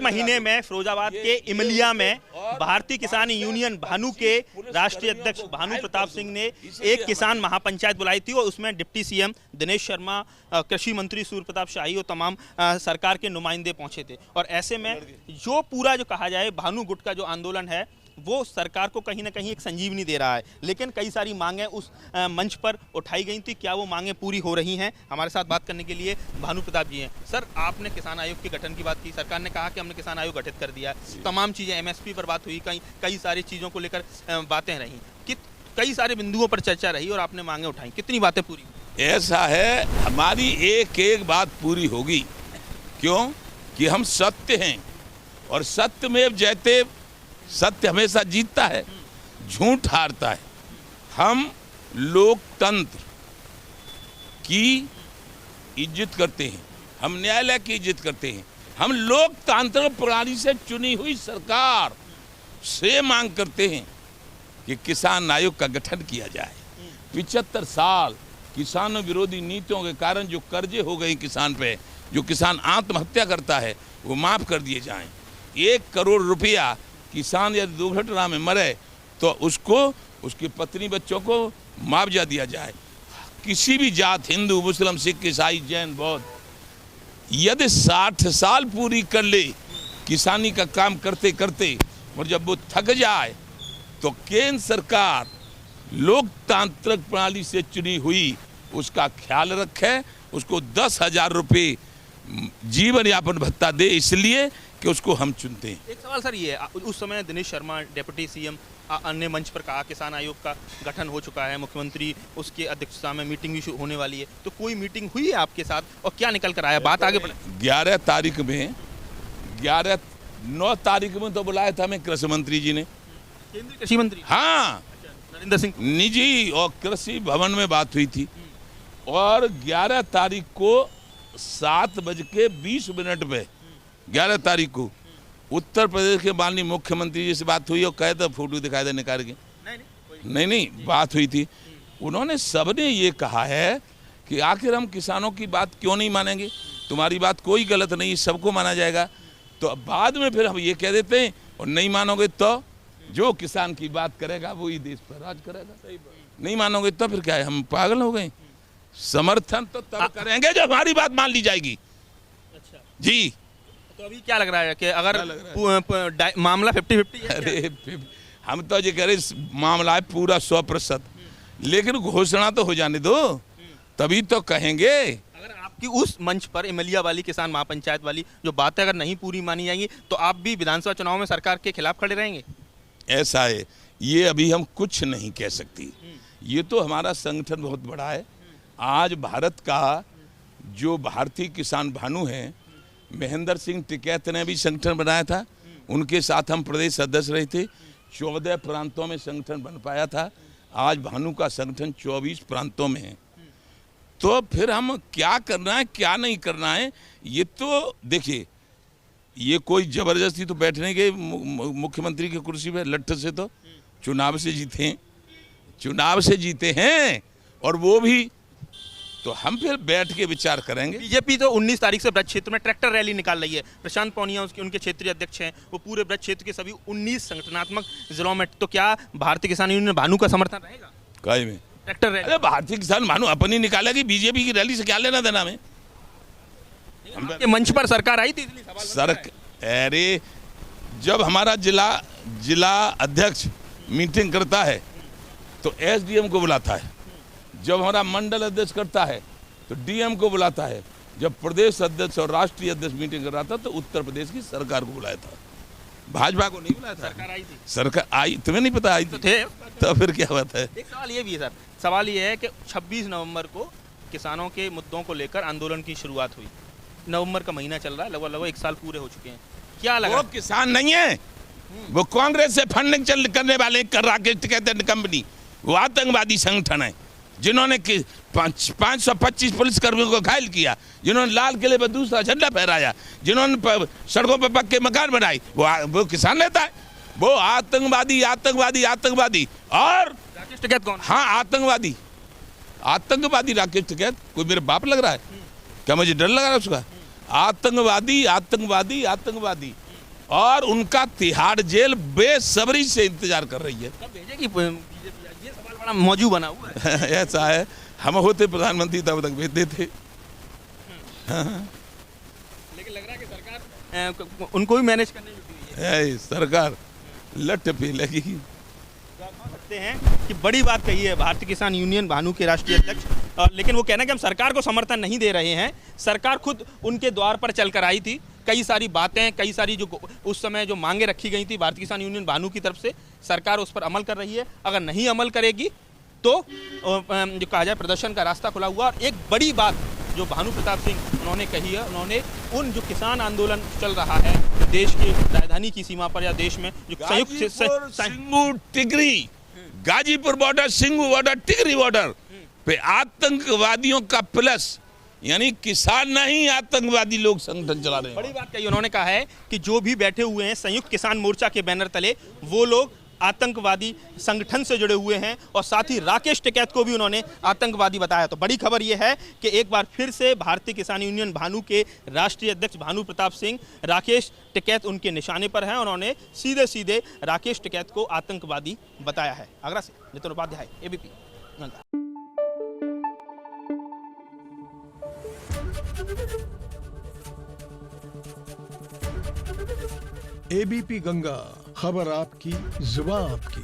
महीने में फिरोजाबाद के इमलिया में भारतीय किसान यूनियन भानु के राष्ट्रीय अध्यक्ष भानु प्रताप सिंह ने एक किसान महापंचायत बुलाई थी और उसमें डिप्टी सीएम दिनेश शर्मा, कृषि मंत्री सूर्य प्रताप शाही और तमाम सरकार के नुमाइंदे पहुंचे थे। और ऐसे में जो पूरा जो कहा जाए भानु गुट का जो आंदोलन है वो सरकार को कहीं ना कहीं एक संजीवनी दे रहा है, लेकिन कई सारी मांगें उस मंच पर उठाई गई थी। क्या वो मांगें पूरी हो रही हैं? हमारे साथ बात करने के लिए भानु प्रताप जी हैं। सर, आपने किसान आयोग के गठन की बात की, सरकार ने कहा कि हमने किसान आयोग गठित कर दिया है, तमाम चीज़ें एमएसपी पर बात हुई, कई सारी चीज़ों को लेकर बातें रहीं, कई सारे बिंदुओं पर चर्चा रही और आपने मांगें उठाई, कितनी बातें पूरी? ऐसा है, हमारी एक एक बात पूरी होगी। क्यों? कि हम सत्य हैं और सत्यमेव जयते, सत्य हमेशा जीतता है, झूठ हारता है। हम लोकतंत्र की इज्जत करते हैं, हम न्यायालय की इज्जत करते हैं, हम लोकतांत्रिक प्रणाली से चुनी हुई सरकार से मांग करते हैं कि किसान आयोग का गठन किया जाए। 75 साल किसानों विरोधी नीतियों के कारण जो कर्जे हो गए किसान पे, जो किसान आत्महत्या करता है, वो माफ कर दिए जाएं। 1 करोड़ रुपया किसान यदि दुर्घटना में मरे तो उसको, उसकी पत्नी बच्चों को मुआवजा दिया जाए। किसी भी जात, हिंदू, मुस्लिम, सिख, ईसाई, जैन, बौद्ध, यदि 60 साल पूरी कर ले किसानी का काम करते करते और जब वो थक जाए तो केंद्र सरकार लोकतांत्रिक प्रणाली से चुनी हुई उसका ख्याल रखे, उसको 10,000 रुपये जीवन यापन भत्ता दे, इसलिए कि उसको हम चुनते हैं। एक सवाल सर ये, उस समय दिनेश शर्मा डिप्टी सीएम अन्य मंच पर कहा किसान आयोग का गठन हो चुका है, मुख्यमंत्री उसकी अध्यक्षता में मीटिंग भी होने वाली है, तो कोई मीटिंग हुई है आपके साथ और क्या निकल कर आया? बात आगे बढ़े। 11 तारीख में 9 तारीख में तो बुलाया था हमें कृषि मंत्री जी ने, केंद्रीय कृषि मंत्री, हाँ, नरेंद्र सिंह निजी और कृषि भवन में बात हुई थी। और 11 तारीख को 7:20 पे 11 तारीख को उत्तर प्रदेश के माननीय मुख्यमंत्री जी से बात हुई और कहे तो फोटो दिखाई दे निकाल के, नहीं बात हुई थी। उन्होंने सबने ये कहा है कि आखिर हम किसानों की बात क्यों नहीं मानेंगे, तुम्हारी बात कोई गलत नहीं, सबको माना जाएगा। तो बाद में फिर हम ये कह देते हैं और नहीं मानोगे तो जो किसान की बात करेगा वो ही देश पर राज करेगा, नहीं मानोगे तो फिर क्या है, हम पागल हो गए? समर्थन तो तब करेंगे जब हमारी बात मान ली जाएगी। अच्छा जी, तो अभी क्या लग रहा है कि अगर मामला 50-50 है? अरे हम तो ये कह रहे मामला है पूरा 100%, लेकिन घोषणा तो हो जाने दो, तभी तो कहेंगे। अगर आपकी उस मंच पर इमलिया वाली किसान महापंचायत वाली जो बातें अगर नहीं पूरी मानी जाएंगी तो आप भी विधानसभा चुनाव में सरकार के खिलाफ खड़े रहेंगे? ऐसा है, ये अभी हम कुछ नहीं कह सकती। ये तो हमारा संगठन बहुत बड़ा है। आज भारत का जो भारतीय किसान भानु है, महेंद्र सिंह टिकैत ने भी संगठन बनाया था, उनके साथ हम प्रदेश सदस्य रहे थे। 14 प्रांतों में संगठन बन पाया था। आज भानु का संगठन 24 प्रांतों में है। तो फिर हम क्या करना है क्या नहीं करना है, ये तो देखिए, ये कोई जबरदस्ती तो बैठने के मुख्यमंत्री की कुर्सी पे लट्ठ से तो चुनाव से जीते हैं और वो भी तो हम फिर बैठ के विचार करेंगे। बीजेपी तो 19 तारीख से ब्रज क्षेत्र में ट्रैक्टर रैली निकाल रही है। प्रशांत पौनिया उनके क्षेत्रीय अध्यक्ष हैं, वो पूरे ब्रज क्षेत्र के सभी 19 संगठनात्मक जिलों में, तो क्या भारतीय किसान यूनियन भानु का समर्थन रहेगा? काय में ट्रैक्टर रैली? अरे भारतीय किसान भानु अपनी निकालेगी, बीजेपी की रैली से क्या लेना देना में? आपके मंच पर सरकार आई थी, अरे जब हमारा जिला अध्यक्ष मीटिंग करता है तो एसडीएम को बुलाता है, जब हमारा मंडल अध्यक्ष करता है तो डीएम को बुलाता है, जब प्रदेश अध्यक्ष और राष्ट्रीय अध्यक्ष मीटिंग कर रहा था तो उत्तर प्रदेश की सरकार को बुलाया था, भाजपा को नहीं बुलाया था। सरकार आई थी? सरकार आई, तुम्हें नहीं पता? आई थे तो फिर क्या बात है? एक सवाल ये भी है सर, सवाल ये है कि 26 नवंबर को किसानों के मुद्दों को लेकर आंदोलन की शुरुआत हुई। नवंबर का महीना चल रहा है, लगभग 1 साल पूरे हो चुके हैं। क्या लगा? वो किसान नहीं है, वो कांग्रेस से फंडिंग करने वाले कर राकेश टिकैत कंपनी, वो आतंकवादी संगठन है जिन्होंने 525 पुलिसकर्मियों को घायल किया, जिन्होंने लाल किले पर दूसरा झंडा फहराया, जिन्होंने सड़कों पर पक्के मकान बनाए, वो किसान नेता है। वो आतंकवादी आतंकवादी आतंकवादी। और राकेश टिकैत कौन? हाँ, आतंकवादी राकेश टिकैत कोई मेरे बाप लग रहा है क्या? मुझे डर लग रहा है उसका। आतंकवादी आतंकवादी आतंकवादी। और उनका तिहाड़ जेल बेसब्री से इंतजार कर रही है। कब भेजेगी बीजेपी? ये सवाल बड़ा मौजू बना हुआ है। ऐसा है, हम होते प्रधानमंत्री तब तक भेज देते। लेकिन लग रहा है कि सरकार उनको भी मैनेज करने में जुटी हुई है। सरकार लट पे लगी। सकते हैं कि बड़ी बात कही है भारतीय किसान यूनियन भानु के राष्ट्रीय अध्यक्ष, लेकिन वो कहना है कि हम सरकार को समर्थन नहीं दे रहे हैं। सरकार खुद उनके द्वार पर चलकर आई थी, कई सारी बातें, कई सारी जो उस समय जो मांगे रखी गई थी भारतीय किसान यूनियन भानु की तरफ से, सरकार उस पर अमल कर रही है। अगर नहीं अमल करेगी तो जो कहा जाए प्रदर्शन का रास्ता खुला हुआ। और एक बड़ी बात जो भानु प्रताप सिंह उन्होंने कही है, उन्होंने उन जो किसान आंदोलन चल रहा है देश की राजधानी की सीमा पर या देश में जो संयुक्त टिकरी गाजीपुर बॉर्डर, सिंगू बॉर्डर, टिकरी बॉर्डर पे आतंकवादियों का प्लस, यानी किसान नहीं आतंकवादी लोग संगठन चला रहे हैं। बड़ी बात कही उन्होंने, कहा है कि जो भी बैठे हुए हैं संयुक्त किसान मोर्चा के बैनर तले वो लोग आतंकवादी संगठन से जुड़े हुए हैं, और साथ ही राकेश टिकैत को भी उन्होंने आतंकवादी बताया। तो बड़ी खबर यह है कि एक बार फिर से भारतीय किसान यूनियन भानु के राष्ट्रीय अध्यक्ष भानु प्रताप सिंह, राकेश टिकैत उनके निशाने पर हैं। उन्होंने सीधे सीधे राकेश टिकैत को आतंकवादी बताया है। आगरा से नितिन उपाध्याय, एबीपी गंगा। एबीपी गंगा, खबर आपकी, जुबान आपकी।